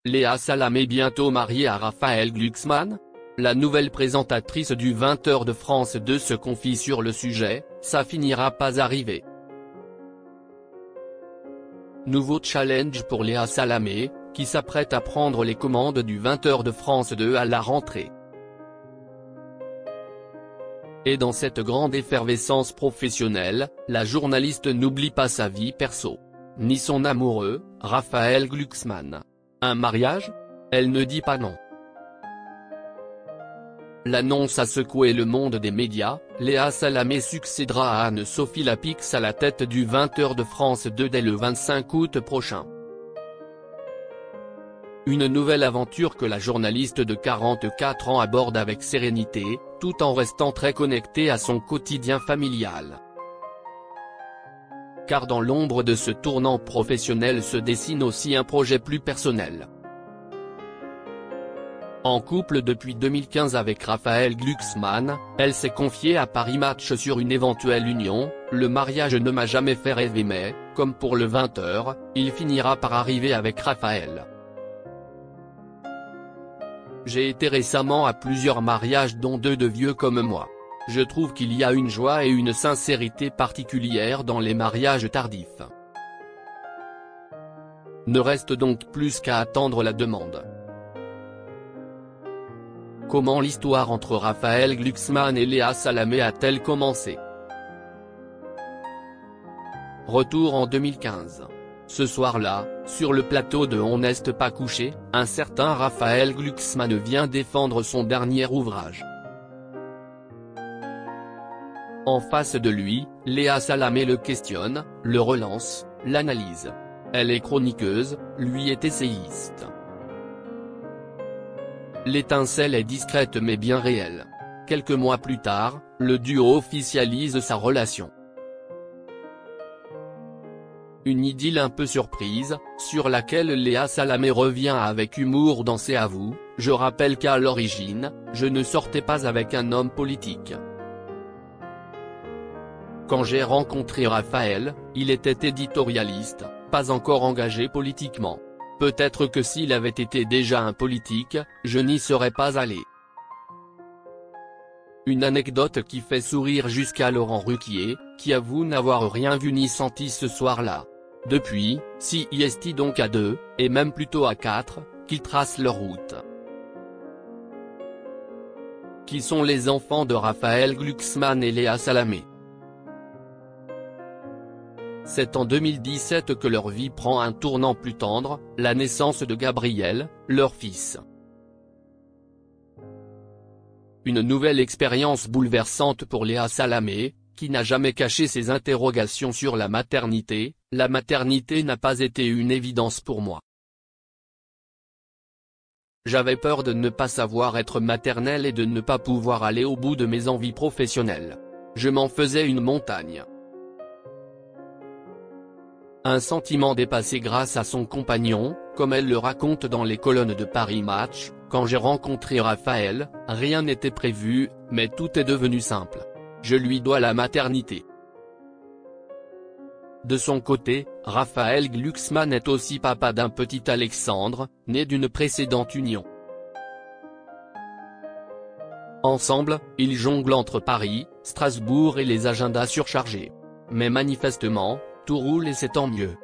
Léa Salamé bientôt mariée à Raphaël Glucksmann? La nouvelle présentatrice du 20h de France 2 se confie sur le sujet, ça finira pas arriver. Nouveau challenge pour Léa Salamé, qui s'apprête à prendre les commandes du 20h de France 2 à la rentrée. Et dans cette grande effervescence professionnelle, la journaliste n'oublie pas sa vie perso. Ni son amoureux, Raphaël Glucksmann. Un mariage? Elle ne dit pas non. L'annonce a secoué le monde des médias. Léa Salamé succédera à Anne-Sophie Lapix à la tête du 20h de France 2 dès le 25 août prochain. Une nouvelle aventure que la journaliste de 44 ans aborde avec sérénité, tout en restant très connectée à son quotidien familial. Car dans l'ombre de ce tournant professionnel se dessine aussi un projet plus personnel. En couple depuis 2015 avec Raphaël Glucksmann, elle s'est confiée à Paris Match sur une éventuelle union. Le mariage ne m'a jamais fait rêver mais, comme pour le 20h, il finira par arriver avec Raphaël. J'ai été récemment à plusieurs mariages dont 2 de vieux comme moi. Je trouve qu'il y a une joie et une sincérité particulière dans les mariages tardifs. Ne reste donc plus qu'à attendre la demande. Comment l'histoire entre Raphaël Glucksmann et Léa Salamé a-t-elle commencé? Retour en 2015. Ce soir-là, sur le plateau de On n'est pas couché, un certain Raphaël Glucksmann vient défendre son dernier ouvrage. En face de lui, Léa Salamé le questionne, le relance, l'analyse. Elle est chroniqueuse, lui est essayiste. L'étincelle est discrète mais bien réelle. Quelques mois plus tard, le duo officialise sa relation. Une idylle un peu surprise, sur laquelle Léa Salamé revient avec humour dans ses aveux. Je rappelle qu'à l'origine, je ne sortais pas avec un homme politique. Quand j'ai rencontré Raphaël, il était éditorialiste, pas encore engagé politiquement. Peut-être que s'il avait été déjà un politique, je n'y serais pas allé. Une anecdote qui fait sourire jusqu'à Laurent Ruquier, qui avoue n'avoir rien vu ni senti ce soir-là. Depuis, si est donc à 2, et même plutôt à 4, qu'ils tracent leur route. Qui sont les enfants de Raphaël Glucksmann et Léa Salamé? C'est en 2017 que leur vie prend un tournant plus tendre, la naissance de Gabriel, leur fils. Une nouvelle expérience bouleversante pour Léa Salamé, qui n'a jamais caché ses interrogations sur la maternité. La maternité n'a pas été une évidence pour moi. J'avais peur de ne pas savoir être maternelle et de ne pas pouvoir aller au bout de mes envies professionnelles. Je m'en faisais une montagne. Un sentiment dépassé grâce à son compagnon, comme elle le raconte dans les colonnes de Paris Match. Quand j'ai rencontré Raphaël, rien n'était prévu, mais tout est devenu simple. Je lui dois la maternité. De son côté, Raphaël Glucksmann est aussi papa d'un petit Alexandre, né d'une précédente union. Ensemble, ils jonglent entre Paris, Strasbourg et les agendas surchargés. Mais manifestement, tout roule et c'est tant mieux.